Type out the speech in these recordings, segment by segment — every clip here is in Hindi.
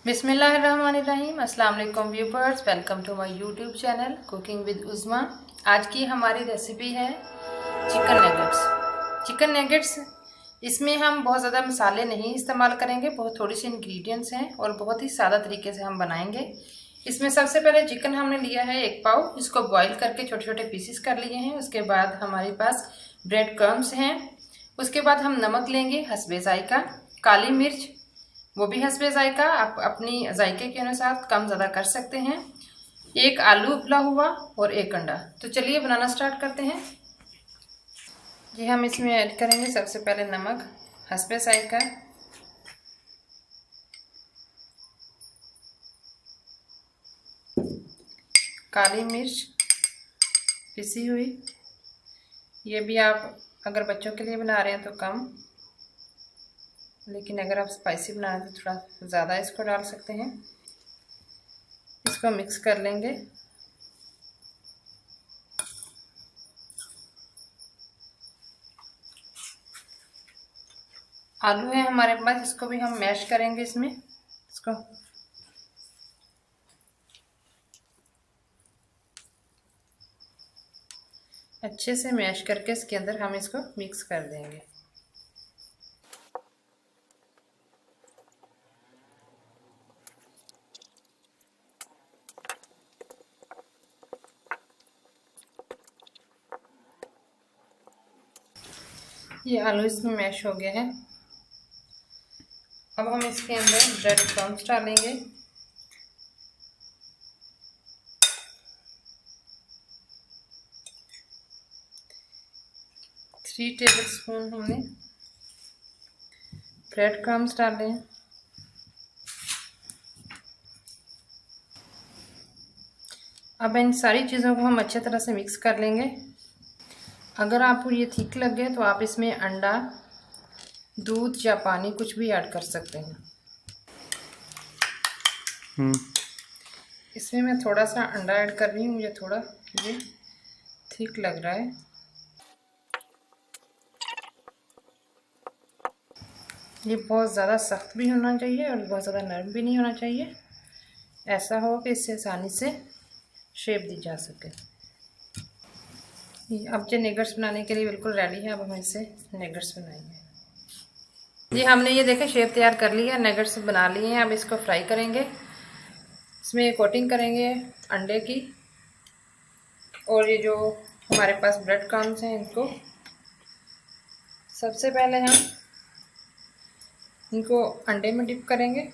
बिस्मिल्लाहिर्रहमानिर्रहीम। अस्सलाम वालेकुम viewers, welcome to my YouTube channel cooking with Uzma. आज की हमारी रेसिपी है चिकन नगेट्स। चिकन नगेट्स इसमें हम बहुत ज़्यादा मसाले नहीं इस्तेमाल करेंगे, बहुत थोड़ी सी इंग्रेडिएंट्स हैं और बहुत ही सादा तरीके से हम बनाएंगे। इसमें सबसे पहले चिकन हमने लिया है 1 पाव, इसको बॉईल करके छोटे छोटे पीसेस कर लिए हैं। उसके बाद हमारे पास ब्रेड क्रम्स हैं। उसके बाद हम नमक लेंगे हस्बे जायका, काली मिर्च वो भी हस्बे जायका, आप अपनी जायके के अनुसार कम ज़्यादा कर सकते हैं। 1 आलू उबला हुआ और 1 अंडा। तो चलिए बनाना स्टार्ट करते हैं। जी हम इसमें ऐड करेंगे सबसे पहले नमक हस्बे जायका, काली मिर्च पिसी हुई, ये भी आप अगर बच्चों के लिए बना रहे हैं तो कम, लेकिन अगर आप स्पाइसी बना रहे हैं तो थोड़ा ज़्यादा इसको डाल सकते हैं। इसको मिक्स कर लेंगे। आलू है हमारे पास, इसको भी हम मैश करेंगे। इसमें इसको अच्छे से मैश करके इसके अंदर हम इसको मिक्स कर देंगे। ये आलू इसमें मैश हो गया है। अब हम इसके अंदर ब्रेड क्रम्स डालेंगे। थ्री टेबल स्पून हमने ब्रेड क्रम्स डाले हैं। अब इन सारी चीज़ों को हम अच्छे तरह से मिक्स कर लेंगे। अगर आपको ये ठीक लगे तो आप इसमें अंडा, दूध या पानी कुछ भी ऐड कर सकते हैं। इसमें मैं थोड़ा सा अंडा ऐड कर रही हूँ, मुझे थोड़ा ये ठीक लग रहा है। ये बहुत ज़्यादा सख्त भी होना चाहिए और बहुत ज़्यादा नरम भी नहीं होना चाहिए। ऐसा हो कि इससे आसानी से शेप दी जा सके। अब जो नेगट्स बनाने के लिए बिल्कुल रेडी है। अब हम इससे नेगट्स बनाएंगे। जी हमने ये देखें शेप तैयार कर लिया, नेगट्स बना लिए हैं। अब इसको फ्राई करेंगे। इसमें कोटिंग करेंगे अंडे की, और ये जो हमारे पास ब्रेड क्रम्स हैं इनको सबसे पहले हम इनको अंडे में डिप करेंगे।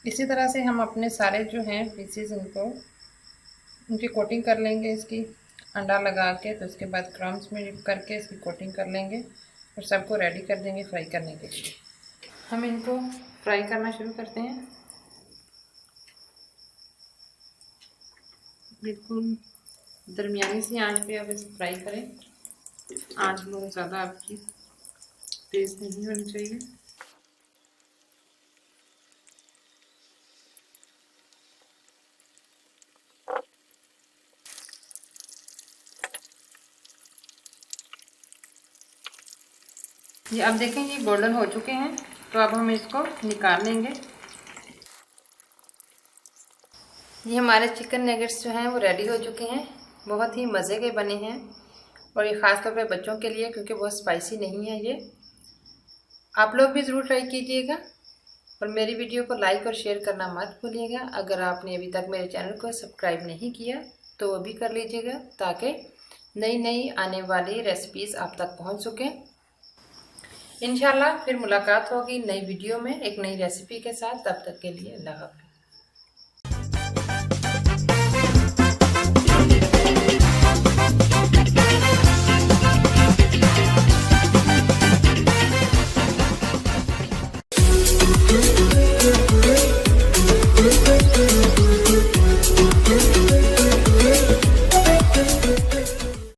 इसी तरह से हम अपने सारे जो हैं पीसेस उनकी कोटिंग कर लेंगे। इसकी अंडा लगा के, तो उसके बाद क्रम्स में डिप करके इसकी कोटिंग कर लेंगे और सबको रेडी कर देंगे फ्राई करने के लिए। हम इनको फ्राई करना शुरू करते हैं। बिल्कुल दरमियानी सी आंच पे आप इसे फ्राई करें। आंच बहुत ज़्यादा आपकी तेज़ नहीं होनी चाहिए। ये अब देखें ये गोल्डन हो चुके हैं, तो अब हम इसको निकाल लेंगे। ये हमारे चिकन नगेट्स जो हैं वो रेडी हो चुके हैं। बहुत ही मज़े के बने हैं और ये ख़ास तौर पे बच्चों के लिए, क्योंकि बहुत स्पाइसी नहीं है ये। आप लोग भी ज़रूर ट्राई कीजिएगा और मेरी वीडियो को लाइक और शेयर करना मत भूलिएगा। अगर आपने अभी तक मेरे चैनल को सब्सक्राइब नहीं किया तो वो भी कर लीजिएगा, ताकि नई नई आने वाली रेसिपीज़ आप तक पहुँच सकें। इंशाल्लाह फिर मुलाकात होगी नई वीडियो में एक नई रेसिपी के साथ। तब तक के लिए अल्लाह हाफ़िज़।